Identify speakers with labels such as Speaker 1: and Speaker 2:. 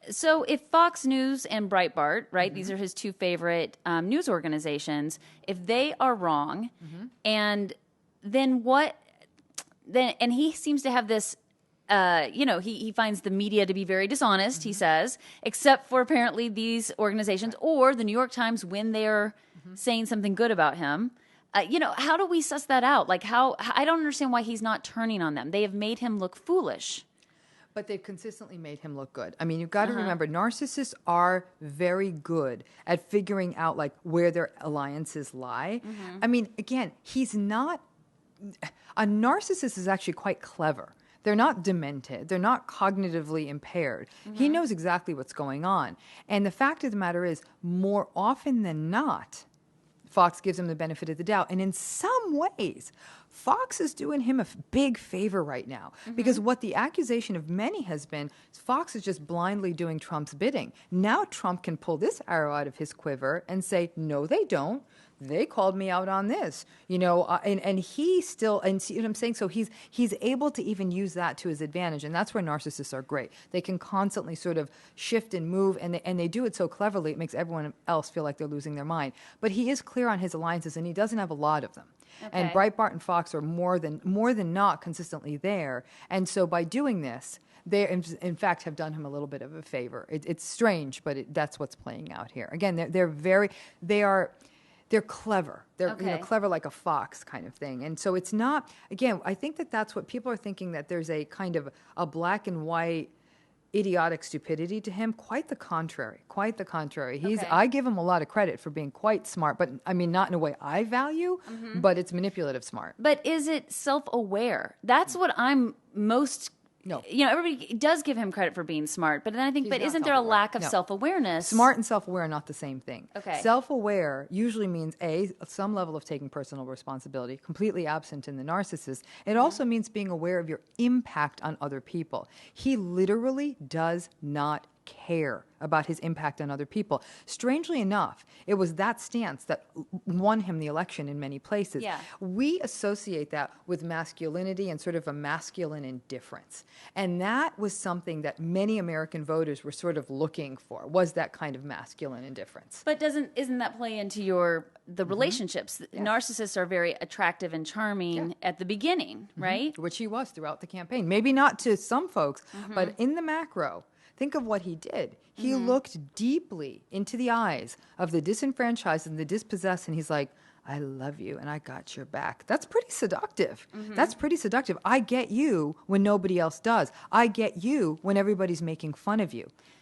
Speaker 1: So if Fox News and Breitbart, right, these are his two favorite news organizations, if they are wrong, and then what, then, and he seems to have this, he finds the media to be very dishonest, he says, except for apparently these organizations or the New York Times when they're saying something good about him. How do we suss that out? Like I don't understand why he's not turning on them. They have made him look foolish.
Speaker 2: But they've consistently made him look good. I mean, you've got to remember, narcissists are very good at figuring out like where their alliances lie. I mean, again, a narcissist is actually quite clever. They're not demented. They're not cognitively impaired. He knows exactly what's going on. And the fact of the matter is, more often than not, Fox gives him the benefit of the doubt. And in some ways, Fox is doing him a big favor right now. Because what the accusation of many has been, Fox is just blindly doing Trump's bidding. Now Trump can pull this arrow out of his quiver and say, no, they don't. They called me out on this, and he still, and see what I'm saying? So he's able to even use that to his advantage. And that's where narcissists are great. They can constantly sort of shift and move, and they do it so cleverly, it makes everyone else feel like they're losing their mind. But he is clear on his alliances, and he doesn't have a lot of them. Okay. And Breitbart and Fox are more than not consistently there. And so by doing this, they, in fact, have done him a little bit of a favor. It's strange, but that's what's playing out here. Again, they're clever. They're clever like a fox kind of thing. And so it's not, again, I think that's what people are thinking, that there's a kind of a black and white idiotic stupidity to him. Quite the contrary. Quite the contrary. I give him a lot of credit for being quite smart, but I mean, not in a way I value, but it's manipulative smart.
Speaker 1: But is it self-aware? That's what I'm most...
Speaker 2: No.
Speaker 1: Everybody does give him credit for being smart, but then I think, isn't there a lack of self-awareness?
Speaker 2: Smart and self-aware are not the same thing.
Speaker 1: Okay.
Speaker 2: Self-aware usually means some level of taking personal responsibility, completely absent in the narcissist. It also means being aware of your impact on other people. He literally does not care about his impact on other people. Strangely enough, it was that stance that won him the election in many places.
Speaker 1: Yeah.
Speaker 2: We associate that with masculinity and sort of a masculine indifference. And that was something that many American voters were sort of looking for, was that kind of masculine indifference.
Speaker 1: But isn't that play into the relationships? Yes. Narcissists are very attractive and charming at the beginning, right?
Speaker 2: Which he was throughout the campaign. Maybe not to some folks, but in the macro, think of what he did. He looked deeply into the eyes of the disenfranchised and the dispossessed, and he's like, I love you, and I got your back. That's pretty seductive. That's pretty seductive. I get you when nobody else does. I get you when everybody's making fun of you.